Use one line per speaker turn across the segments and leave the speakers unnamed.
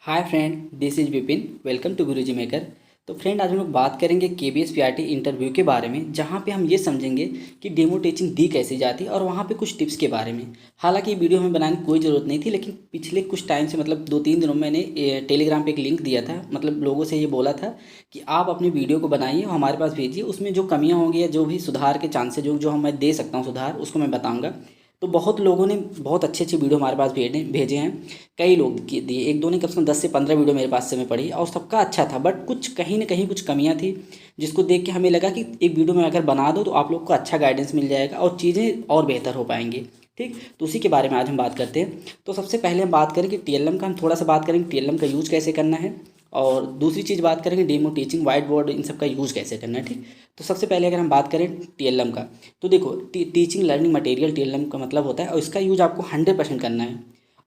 Hi friend, this is Vipin. Welcome to Guruji maker. तो friend, आज हम लोग बात करेंगे केबीएस पीआरटी इंटरव्यू के बारे में, जहां पे हम ये समझेंगे कि डेमो टीचिंग दी कैसे जाती है और वहां पे कुछ टिप्स के बारे में। हालांकि ये वीडियो हमें बनाने की कोई ज़रूरत नहीं थी, लेकिन पिछले कुछ टाइम से मतलब 2-3 दिनों में मैंने टेलीग्राम पे एक लिंक दिया था, मतलब लोगों से ये बोला था कि आप अपनी वीडियो को बनाइए और हमारे पास भेजिए। उसमें जो कमियाँ होंगी या जो भी सुधार के चांसेस जो जो हम मैं दे सकता हूँ सुधार, उसको मैं बताऊँगा। तो बहुत लोगों ने बहुत अच्छी अच्छी वीडियो हमारे पास भेजे हैं। कई लोग दिए, एक दो ने कम से कम 10 से 15 वीडियो मेरे पास से मैं पढ़ी और सबका अच्छा था, बट कुछ कहीं ना कहीं कुछ कमियां थी, जिसको देख के हमें लगा कि एक वीडियो में अगर बना दो तो आप लोग को अच्छा गाइडेंस मिल जाएगा और चीज़ें और बेहतर हो पाएंगी। ठीक, तो उसी के बारे में आज हम बात करते हैं। तो सबसे पहले हम बात करें कि टीएलएम का, हम थोड़ा सा बात करेंगे टीएलएम का यूज़ कैसे करना है, और दूसरी चीज़ बात करेंगे डेमो टीचिंग, वाइट बोर्ड, इन सब का यूज़ कैसे करना है। ठीक, तो सबसे पहले अगर हम बात करें टीएलएम का, तो देखो टीचिंग लर्निंग मटेरियल टीएलएम का मतलब होता है, और इसका यूज आपको 100% करना है।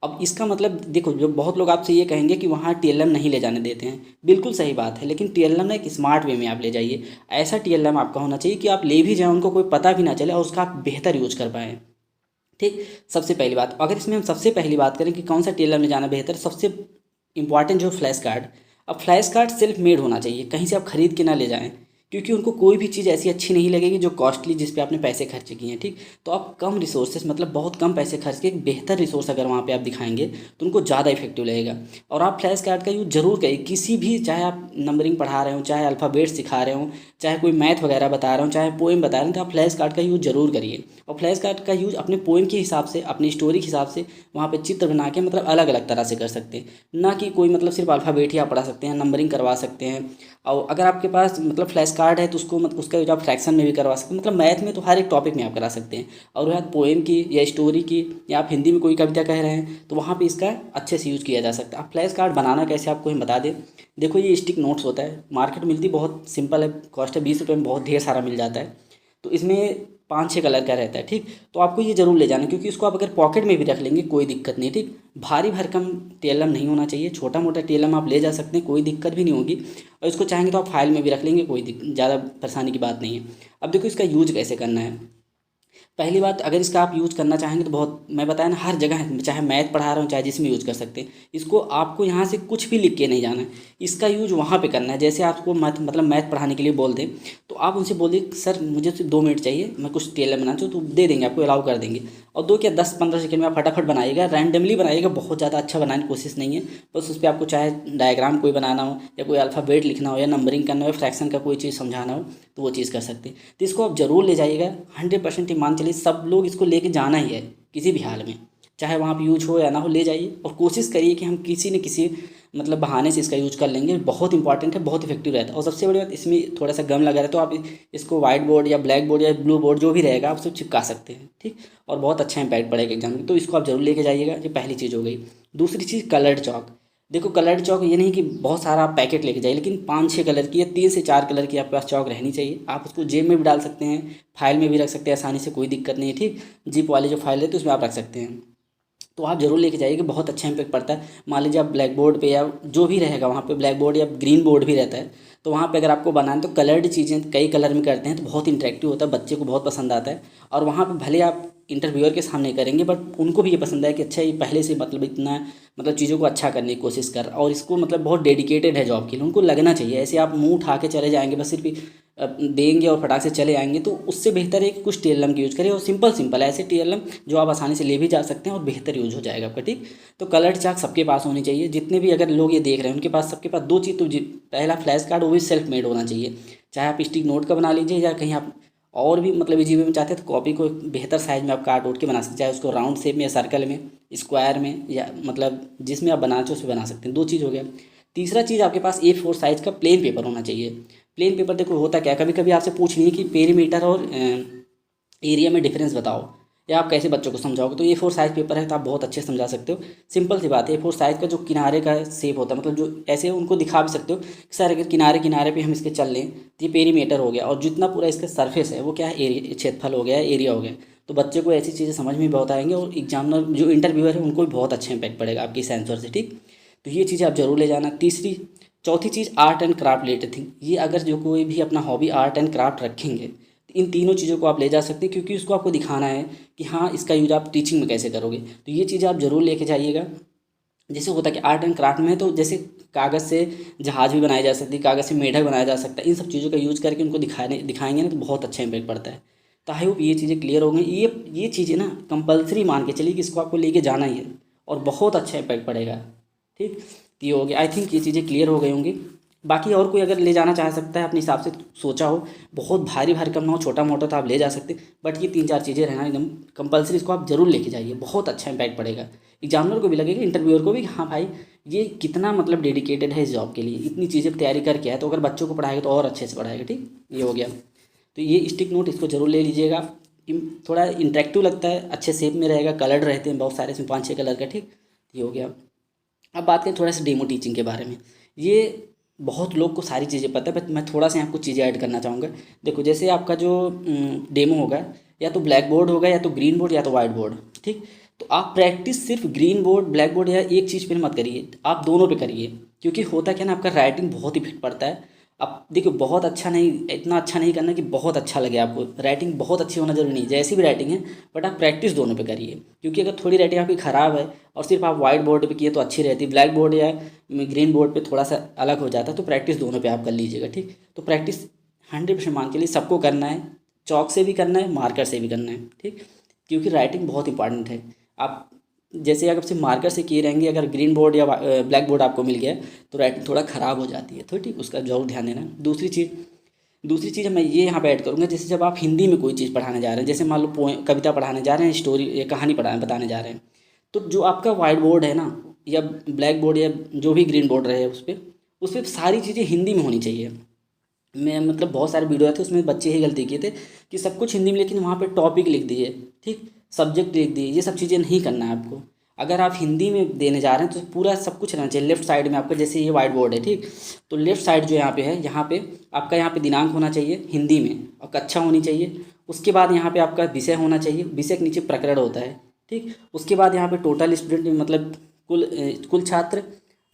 अब इसका मतलब देखो, जो बहुत लोग आपसे ये कहेंगे कि वहाँ टीएलएम नहीं ले जाने देते हैं, बिल्कुल सही बात है, लेकिन टीएलएम ना एक स्मार्ट वे में आप ले जाइए। ऐसा टीएलएम आपका होना चाहिए कि आप ले भी जाएं, उनको कोई पता भी ना चले और उसका आप बेहतर यूज कर पाएँ। ठीक, सबसे पहली बात, अगर इसमें हम सबसे पहली बात करें कि कौन सा टीएलएम ले जाना बेहतर, सबसे इंपॉर्टेंट जो फ्लैश कार्ड। अब फ्लैश कार्ड सेल्फ मेड होना चाहिए, कहीं से आप खरीद के ना ले जाएं, क्योंकि उनको कोई भी चीज़ ऐसी अच्छी नहीं लगेगी जो कॉस्टली, जिस पे आपने पैसे खर्च किए हैं। ठीक, तो आप कम रिसोर्सेज, मतलब बहुत कम पैसे खर्च के एक बेहतर रिसोर्स अगर वहाँ पे आप दिखाएंगे तो उनको ज़्यादा इफेक्टिव लगेगा। और आप फ्लैश कार्ड का यूज़ जरूर करिए, किसी भी, चाहे आप नंबरिंग पढ़ा रहे हो, चाहे अल्फ़ाबेट सिखा रहे हो, चाहे कोई मैथ वगैरह बता रहे हो, चाहे पोएम बता रहे हो, तो आप फ्लैश कार्ड का यूज़ जरूर करिए। और फ्लैश कार्ड का यूज़ अपने पोएम के हिसाब से, अपनी स्टोरी के हिसाब से वहाँ पे चित्र बना के, मतलब अलग अलग तरह से कर सकते हैं, ना कि कोई मतलब सिर्फ अल्फ़ाबेट ही आप पढ़ा सकते हैं, नंबरिंग करवा सकते हैं। और अगर आपके पास मतलब फ्लैश कार्ड है तो उसको उसका यूज आप फ्रैक्शन में भी करवा सकते हैं, मतलब मैथ में तो हर एक टॉपिक में आप करा सकते हैं। और वह पोएम की या स्टोरी की, या आप हिंदी में कोई कविता कह रहे हैं तो वहाँ पे इसका अच्छे से यूज़ किया जा सकता है। आप फ्लैश कार्ड बनाना कैसे आपको हम बता दें। देखो, ये स्टिक नोट्स होता है, मार्केट में मिलती, बहुत सिंपल है, कॉस्ट है 20 रुपये में, बहुत ढेर सारा मिल जाता है। तो इसमें 5-6 कलर का रहता है। ठीक, तो आपको ये जरूर ले जाना, क्योंकि इसको आप अगर पॉकेट में भी रख लेंगे कोई दिक्कत नहीं। ठीक, भारी भरकम टीएलएम नहीं होना चाहिए, छोटा मोटा टीएलएम आप ले जा सकते हैं, कोई दिक्कत भी नहीं होगी। और इसको चाहेंगे तो आप फाइल में भी रख लेंगे, कोई ज़्यादा परेशानी की बात नहीं है। अब देखो इसका यूज कैसे करना है। पहली बात, अगर इसका आप यूज़ करना चाहेंगे तो बहुत, मैं बताया ना, हर जगह है, चाहे मैथ पढ़ा रहा हूँ चाहे जिसमें यूज़ कर सकते हैं। इसको आपको यहाँ से कुछ भी लिख के नहीं जाना है, इसका यूज वहाँ पे करना है। जैसे आपको मैथ, मतलब मैथ पढ़ाने के लिए बोल दें, तो आप उनसे बोलिए सर मुझे सिर्फ 2 मिनट चाहिए, मैं कुछ टीएलएम बनाना चाहूँ, तो दे देंगे, आपको अलाउ कर देंगे। और 2 या 10-15 सेकंड में आप फटाफट बनाइएगा, रैंडमली बनाइएगा, बहुत ज़्यादा अच्छा बनाने की कोशिश नहीं है। बस उस पर आपको चाहे डायग्राम कोई बनाना हो, या कोई अल्फ़ाबेट लिखना हो, या नंबरिंग करना हो, या फ्रैक्शन का कोई चीज़ समझाना हो, तो वो चीज़ कर सकते हैं। तो इसको आप ज़रूर ले जाइएगा, 100% मान चलिए सब लोग इसको लेके जाना ही है किसी भी हाल में, चाहे वहाँ पे यूज हो या ना हो, ले जाइए। और कोशिश करिए कि हम किसी न किसी मतलब बहाने से इसका यूज कर लेंगे, बहुत इंपॉर्टेंट है, बहुत इफेक्टिव रहता है। और सबसे बड़ी बात, इसमें थोड़ा सा गम लगा रहा है तो आप इसको व्हाइट बोर्ड या ब्लैक बोर्ड या ब्लू बोर्ड जो भी रहेगा आप सब चिपका सकते हैं। ठीक, और बहुत अच्छा इंपैक्ट पड़ेगा एग्जाम में, तो इसको आप जरूर लेके जाइएगा। ये पहली चीज़ हो गई। दूसरी चीज़, कलर्ड चौक। देखो, कलर्ड चौक ये नहीं कि बहुत सारा आप पैकेट लेके जाइए, लेकिन 5-6 कलर की या 3 से 4 कलर की आपके पास चौक रहनी चाहिए। आप उसको जेब में भी डाल सकते हैं, फाइल में भी रख सकते हैं आसानी से, कोई दिक्कत नहीं है। ठीक, जिप वाली जो फाइल है तो उसमें आप रख सकते हैं। तो आप जरूर लेके जाइए कि बहुत अच्छा इम्पैक्ट पड़ता है। मान लीजिए आप ब्लैक बोर्ड पे, या जो भी रहेगा वहाँ पे, ब्लैक बोर्ड या ग्रीन बोर्ड भी रहता है, तो वहाँ पे अगर आपको बनाना तो कलर्ड चीज़ें कई कलर में करते हैं तो बहुत इंटरेक्टिव होता है, बच्चे को बहुत पसंद आता है। और वहाँ पे भले आप इंटरव्यूअर के सामने करेंगे, बट उनको भी ये पसंद है कि अच्छा ये पहले से मतलब इतना मतलब चीज़ों को अच्छा करने की कोशिश कर, और इसको मतलब बहुत डेडिकेटेड है जॉब के लिए, उनको लगना चाहिए। ऐसे आप मुंह उठा के चले जाएंगे, बस सिर्फ देंगे और फटाक से चले आएंगे, तो उससे बेहतर है कि कुछ टीएलएम की यूज़ करें, और सिंपल सिंपल ऐसे टीएलएम जो आप आसानी से ले भी जा सकते हैं और बेहतर यूज हो जाएगा आपका। ठीक, तो कलर्ड चाक सबके पास होनी चाहिए, जितने भी अगर लोग ये देख रहे हैं उनके पास, सबके पास दो चीज़ तो पहला फ्लैश कार्ड, वो भी सेल्फ मेड होना चाहिए। चाहे आप स्टिक नोट का बना लीजिए, या कहीं आप और भी मतलब इजी वे में चाहते हैं तो कॉपी को बेहतर साइज में आप काट उठ के बना सकते हैं, चाहे उसको राउंड शेप में या सर्कल में, स्क्वायर में, या मतलब जिसमें आप बनाना चाहो उसमें बना सकते हैं। दो चीज़ हो गया। तीसरा चीज़, आपके पास A4 साइज का प्लेन पेपर होना चाहिए। प्लेन पेपर, देखो होता क्या, कभी कभी आपसे पूछ लिए कि पेरीमीटर और एरिया में डिफरेंस बताओ, या आप कैसे बच्चों को समझाओगे, तो A4 साइज़ पेपर है तो आप बहुत अच्छे से समझा सकते हो। सिंपल सी बात है, A4 साइज़ का जो किनारे का शेप होता है, मतलब जो ऐसे उनको दिखा भी सकते हो कि सर अगर किनारे किनारे पे हम इसके चल लें तो ये पेरीमीटर हो गया, और जितना पूरा इसका सरफेस है वो क्या है, एरिया, क्षेत्रफल हो गया, एरिया हो गया। तो बच्चे को ऐसी चीज़ें समझ में बहुत आएंगे, और एग्जामिनर जो इंटरव्यूअर है उनको भी बहुत अच्छा इंपैक्ट पड़ेगा आपकी इस आंसर से। ठीक, तो ये चीज़ आप जरूर ले जाना। चौथी चीज़, art and craft related thing. ये अगर जो कोई भी अपना हॉबी आर्ट एंड क्राफ्ट रखेंगे, तो इन तीनों चीज़ों को आप ले जा सकते हैं, क्योंकि उसको आपको दिखाना है कि हाँ इसका यूज आप टीचिंग में कैसे करोगे, तो ये चीज़ आप ज़रूर लेके जाइएगा। जैसे होता है कि आर्ट एंड क्राफ्ट में तो जैसे कागज़ से जहाज भी बनाया जा सकती है, कागज़ से मेढक बनाया जा सकता है। इन सब चीज़ों का यूज़ करके उनको दिखाएंगे ना तो बहुत अच्छा इम्पैक्ट पड़ता है। तो आई होप ये चीज़ें क्लियर हो गई। ये चीज़ें ना कंपलसरी मान के चलिए कि इसको आपको लेके जाना ही है और बहुत अच्छा इम्पैक्ट पड़ेगा। ठीक, तो ये हो गया। आई थिंक ये चीज़ें क्लियर हो गई होंगी। बाकी और कोई अगर ले जाना चाह सकता है अपने हिसाब से, सोचा हो बहुत भारी भरकम ना हो, छोटा मोटा, तो आप ले जा सकते। बट ये 3-4 चीज़ें रहना एकदम कंपलसरी, इसको आप जरूर लेके जाइए, बहुत अच्छा इम्पैक्ट पड़ेगा। एग्जामिनर को भी लगेगा, इंटरव्यूअर को भी, हाँ भाई ये कितना मतलब डेडिकेटेड है इस जॉब के लिए, इतनी चीज़ें तैयारी करके है। तो अगर बच्चों को पढ़ाएगा तो और अच्छे से पढ़ाएगा। ठीक, ये हो गया। तो ये स्टिक नोट इसको जरूर ले लीजिएगा। थोड़ा इंटरेक्टिव लगता है, अच्छे शेप में रहेगा, कलर्ड रहते हैं बहुत सारे, इसमें 5-6 कलर का। ठीक, ये हो गया। अब बात करें थोड़ा सा डेमो टीचिंग के बारे में। ये बहुत लोग को सारी चीज़ें पता है, बट मैं थोड़ा सा यहाँ कुछ चीज़ें ऐड करना चाहूँगा। देखो, जैसे आपका जो डेमो होगा, या तो ब्लैक बोर्ड होगा, या तो ग्रीन बोर्ड, या तो वाइट बोर्ड। ठीक, तो आप प्रैक्टिस सिर्फ ग्रीन बोर्ड, ब्लैक बोर्ड या एक चीज़ पे मत करिए, आप दोनों पे करिए। क्योंकि होता क्या है ना, आपका राइटिंग बहुत इफेक्ट पड़ता है। अब देखिए, बहुत अच्छा नहीं, इतना अच्छा नहीं करना कि बहुत अच्छा लगे आपको। राइटिंग बहुत अच्छी होना जरूरी नहीं, जैसी भी राइटिंग है, बट आप प्रैक्टिस दोनों पे करिए। क्योंकि अगर थोड़ी राइटिंग आपकी ख़राब है और सिर्फ आप वाइट बोर्ड पे किए तो अच्छी रहती, ब्लैक बोर्ड या ग्रीन बोर्ड पे थोड़ा सा अलग हो जाता है। तो प्रैक्टिस दोनों पे आप कर लीजिएगा। ठीक, तो प्रैक्टिस 100% मान के लिए सबको करना है, चौक से भी करना है, मार्कर से भी करना है। ठीक, क्योंकि राइटिंग बहुत इंपॉर्टेंट है। आप जैसे अगर सिर्फ मार्कर से किए रहेंगे, अगर ग्रीन बोर्ड या ब्लैक बोर्ड आपको मिल गया तो राइटिंग थोड़ा ख़राब हो जाती है। तो ठीक, उसका जरूर ध्यान देना। दूसरी चीज़ मैं ये यहाँ पे ऐड करूँगा, जैसे जब आप हिंदी में कोई चीज़ पढ़ाने जा रहे हैं, जैसे मान लो पोएम, कविता पढ़ाने जा रहे हैं, स्टोरी या कहानी बताने जा रहे हैं, तो जो आपका वाइट बोर्ड है ना, या ब्लैक बोर्ड, या जो भी ग्रीन बोर्ड रहे उस पर सारी चीज़ें हिंदी में होनी चाहिए। मैं मतलब बहुत सारे वीडियो आए थे, उसमें बच्चे ही गलती किए थे कि सब कुछ हिंदी में, लेकिन वहाँ पे टॉपिक लिख दिए, ठीक, सब्जेक्ट लिख दिए। ये सब चीज़ें नहीं करना है आपको। अगर आप हिंदी में देने जा रहे हैं तो पूरा सब कुछ रहना चाहिए। लेफ्ट साइड में आपका, जैसे ये वाइट बोर्ड है, ठीक, तो लेफ्ट साइड जो यहाँ पे है, यहाँ पे आपका यहाँ पे दिनांक होना चाहिए हिंदी में और कक्षा होनी चाहिए। उसके बाद यहाँ पे आपका विषय होना चाहिए, विषय के नीचे प्रकरण होता है। ठीक, उसके बाद यहाँ पे टोटल स्टूडेंट, मतलब कुल छात्र,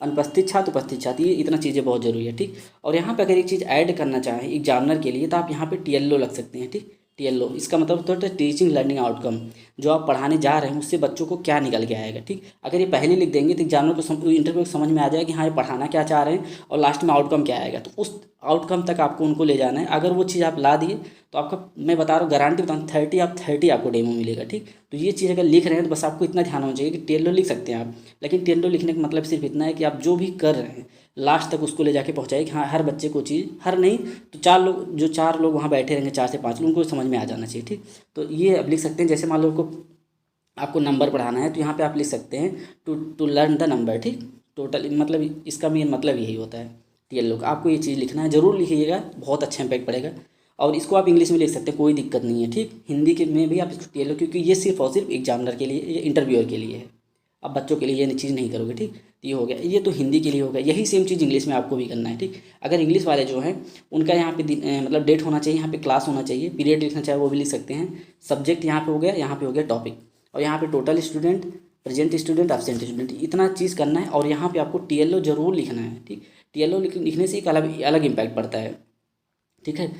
अनुपस्थित छात्र, उपस्थित छात्र, ये इतना चीज़ें बहुत ज़रूरी है। ठीक, और यहाँ पे अगर एक चीज़ ऐड करना चाहें एग्जामिनर के लिए, तो आप यहाँ पे टीएलओ लग सकते हैं। ठीक, टीएलओ इसका मतलब होता है टीचिंग लर्निंग आउटकम। जो आप पढ़ाने जा रहे हैं उससे बच्चों को क्या निकल के आएगा। ठीक, अगर ये पहले लिख देंगे तो एग्जामिनर को, इंटरव्यू को समझ में आ जाएगा कि हाँ ये पढ़ाना क्या चाह रहे हैं और लास्ट में आउटकम क्या आएगा। तो उस आउटकम तक आपको उनको ले जाना है। अगर वो चीज़ आप ला दिए तो आपका, मैं बता रहा हूँ, गारंटी बताऊँ, 30 आपको डेमो मिलेगा। ठीक, तो ये चीज़ अगर लिख रहे हैं तो बस आपको इतना ध्यान होना चाहिए कि टेलो लिख सकते हैं आप, लेकिन टेलो लिखने का मतलब सिर्फ इतना है कि आप जो भी कर रहे हैं लास्ट तक उसको ले जाके पहुँचाइए कि हाँ हर बच्चे को चीज़, हर नहीं तो 4 लोग वहाँ बैठे रहेंगे, 4 से 5 लोग, उनको समझ में आ जाना चाहिए। ठीक, तो ये अब लिख सकते हैं। जैसे मान लो आपको नंबर पढ़ाना है तो यहाँ पे आप लिख सकते हैं टू लर्न द नंबर। ठीक, टोटल मतलब इसका मेन मतलब यही होता है टीएलओ का। आपको ये चीज़ लिखना है, ज़रूर लिखिएगा, बहुत अच्छा इम्पैक्ट पड़ेगा। और इसको आप इंग्लिश में लिख सकते हैं, कोई दिक्कत नहीं है। ठीक, हिंदी के में भी आप इसको टीएलओ, क्योंकि ये सिर्फ और सिर्फ एग्जामिनर के लिए, ये इंटरव्यूअर के लिए है। अब बच्चों के लिए ये चीज़ नहीं करोगे। ठीक, तो ये हो गया, ये तो हिंदी के लिए हो गया। यही सेम चीज़ इंग्लिश में आपको भी करना है। ठीक, अगर इंग्लिश वाले जो हैं उनका यहाँ पे मतलब डेट होना चाहिए, यहाँ पे क्लास होना चाहिए, पीरियड लिखना चाहिए, वो भी लिख सकते हैं। सब्जेक्ट यहाँ पे हो गया, यहाँ पे हो गया टॉपिक, और यहाँ पे total student, present student, absent student, इतना चीज़ करना है। और यहाँ पे आपको टीएलओ जरूर लिखना है। ठीक, टीएलओ लिखने से एक अलग अलग इम्पैक्ट पड़ता है। ठीक है,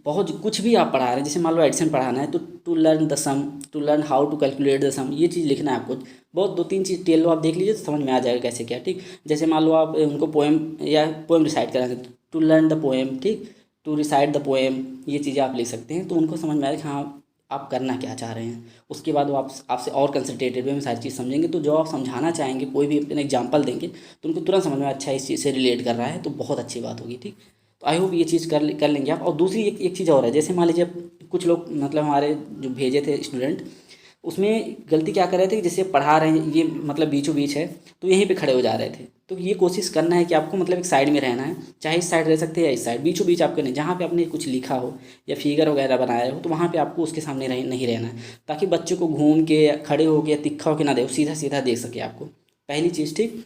बहुत कुछ भी आप पढ़ा रहे हैं, जैसे मान लो एडिशन पढ़ाना है तो to learn the sum, to learn how to calculate the sum, ये चीज़ लिखना है आपको। बहुत 2-3 चीज़ टेल लो, आप देख लीजिए तो समझ में आ जाएगा कैसे क्या। ठीक, जैसे मान लो आप उनको पोएम या पोएम रिसाइट कराएंगे, टू लर्न द पोएम, ठीक, टू रिसाइट द पोएम, ये चीज़ें आप लिख सकते हैं। तो उनको समझ में आएगा कि हाँ आप करना क्या चाह रहे हैं। उसके बाद वो आपसे और कंसंट्रेटेड वे में सारी चीज़ समझेंगे। तो जो आप समझाना चाहेंगे, कोई भी अपना एग्जाम्पल देंगे तो उनको तुरंत समझ में, अच्छा इस चीज़ से रिलेट कर रहा है, तो बहुत अच्छी बात होगी। ठीक, तो आई होप ये चीज़ कर लेंगे आप। और दूसरी एक चीज़ और है, जैसे मान लीजिए कुछ लोग मतलब हमारे जो भेजे थे स्टूडेंट, उसमें गलती क्या कर रहे थे कि जैसे पढ़ा रहे हैं, ये मतलब बीचों बीच है तो यहीं पे खड़े हो जा रहे थे। तो ये कोशिश करना है कि आपको मतलब एक साइड में रहना है, चाहे इस साइड रह सकते हैं या इस साइड, बीचों बीच आपके नहीं, जहाँ पे आपने कुछ लिखा हो या फिगर वगैरह बनाया हो तो वहाँ पे आपको उसके सामने नहीं रहना है, ताकि बच्चों को घूम के या खड़े होकर या तिक्खा होकर ना दे, सीधा सीधा देख सके आपको, पहली चीज़। ठीक,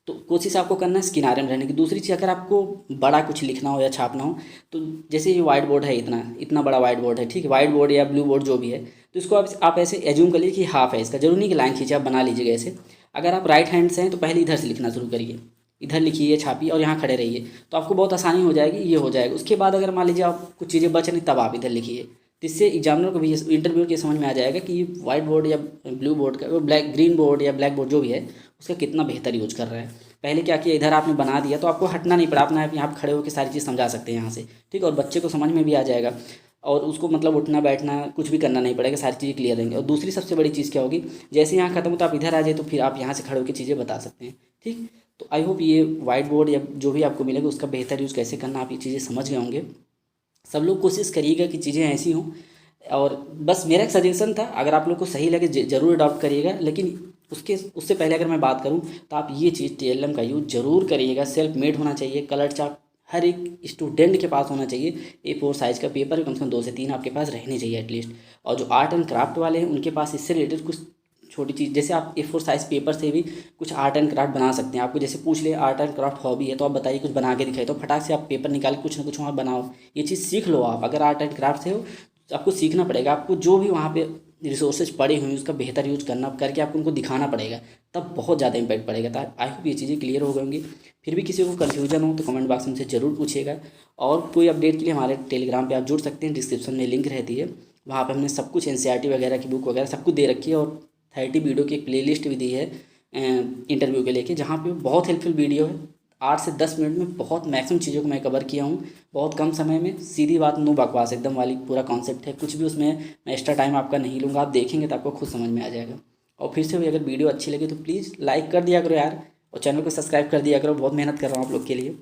तो कोशिश आपको करना है किनारे में रहने की। दूसरी चीज़, अगर आपको बड़ा कुछ लिखना हो या छापना हो तो जैसे ये वाइट बोर्ड है, इतना इतना बड़ा वाइट बोर्ड है, ठीक है, वाइट बोर्ड या ब्लू बोर्ड जो भी है, तो इसको आप ऐसे एज्यूम कर लीजिए कि हाफ है इसका, जरूरी नहीं कि लाइन खींचे, आप बना लीजिएगा ऐसे। अगर आप राइट हैंड से हैं तो पहले इधर से लिखना शुरू करिए, इधर लिखिए, छापिए और यहाँ खड़े रहिए, तो आपको बहुत आसानी हो जाएगी, ये हो जाएगा। उसके बाद अगर मान लीजिए आप कुछ चीज़ें बच रही तब आप इधर लिखिए, जिससे एग्जामिनर को भी, इंटरव्यू के समझ में आ जाएगा कि वाइट बोर्ड या ब्लू बोर्ड का, ब्लैक ग्रीन बोर्ड या ब्लैक बोर्ड जो भी है उसका कितना बेहतर यूज कर रहा है। पहले क्या किया, इधर आपने बना दिया तो आपको हटना नहीं पड़ा, अपना आप यहाँ पर खड़े होकर सारी चीज़ समझा सकते हैं यहाँ से, ठीक है। और बच्चे को समझ में भी आ जाएगा और उसको मतलब उठना बैठना कुछ भी करना नहीं पड़ेगा, सारी चीज़ें क्लियर रहेंगी। और दूसरी सबसे बड़ी चीज़ क्या होगी, जैसे यहाँ खत्म हो तो आप इधर आ जाए तो फिर आप यहाँ से खड़े होकर चीज़ें बता सकते हैं, ठीक। तो आई होप ये वाइट बोर्ड या जो भी आपको मिलेगा उसका बेहतर यूज़ कैसे करना आप ये चीज़ें समझ गए होंगे। सब लोग कोशिश करिएगा कि चीज़ें ऐसी हों। और बस मेरा एक सजेशन था, अगर आप लोग को सही लगे ज़रूर अडॉप्ट करिएगा, लेकिन उससे पहले अगर मैं बात करूं तो आप ये चीज़ TLM का यूज़ ज़रूर करिएगा। सेल्फ मेड होना चाहिए, कलर चार्ट हर एक स्टूडेंट के पास होना चाहिए। A4 साइज़ का पेपर कम से कम 2 से 3 आपके पास रहने चाहिए एटलीस्ट। और जो आर्ट एंड क्राफ्ट वाले हैं उनके पास इससे रिलेटेड कुछ छोटी चीज़, जैसे आप A4 साइज़ पेपर से भी कुछ आर्ट एंड क्राफ्ट बना सकते हैं। आपको जैसे पूछ ले आर्ट एंड क्राफ्ट हॉबी है तो आप बताइए कुछ बना के दिखाइए, तो फटाक से आप पेपर निकाल के कुछ ना कुछ वहाँ बनाओ। ये चीज़ सीख लो आप, अगर आर्ट एंड क्राफ्ट से हो तो आपको सीखना पड़ेगा। आपको जो भी वहाँ पे रिसोर्सेज पड़े हुए हैं उसका बेहतर यूज़ करना करके आपको उनको दिखाना पड़ेगा, तब बहुत ज़्यादा इंपैक्ट पड़ेगा। तो आई होप ये चीज़ें क्लियर हो गई होंगी। फिर भी किसी को कन्फ्यूजन हो तो कमेंट बॉक्स में से ज़रूर पूछिएगा। और कोई अपडेट के लिए हमारे टेलीग्राम पे आप जुड़ सकते हैं, डिस्क्रिप्शन में लिंक रहती है, वहाँ पे हमने सब कुछ NCERT वगैरह की बुक वगैरह सब कुछ दे रखी है। और 30 वीडियो की एक प्लेलिस्ट भी दी है इंटरव्यू के लेके, जहाँ पे बहुत हेल्पफुल वीडियो है। 8 से 10 मिनट में बहुत मैक्सिमम चीज़ों को मैं कवर किया हूँ, बहुत कम समय में। सीधी बात, नो बकवास, एकदम वाली पूरा कॉन्सेप्ट है। कुछ भी उसमें मैं एक्स्ट्रा टाइम आपका नहीं लूँगा, आप देखेंगे तो आपको खुद समझ में आ जाएगा। और फिर से भी अगर वीडियो अच्छी लगे तो प्लीज़ लाइक कर दिया करो यार, और चैनल को सब्सक्राइब कर दिया करो। बहुत मेहनत कर रहा हूँ आप लोग के लिए,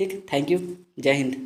ठीक। थैंक यू, जय हिंद।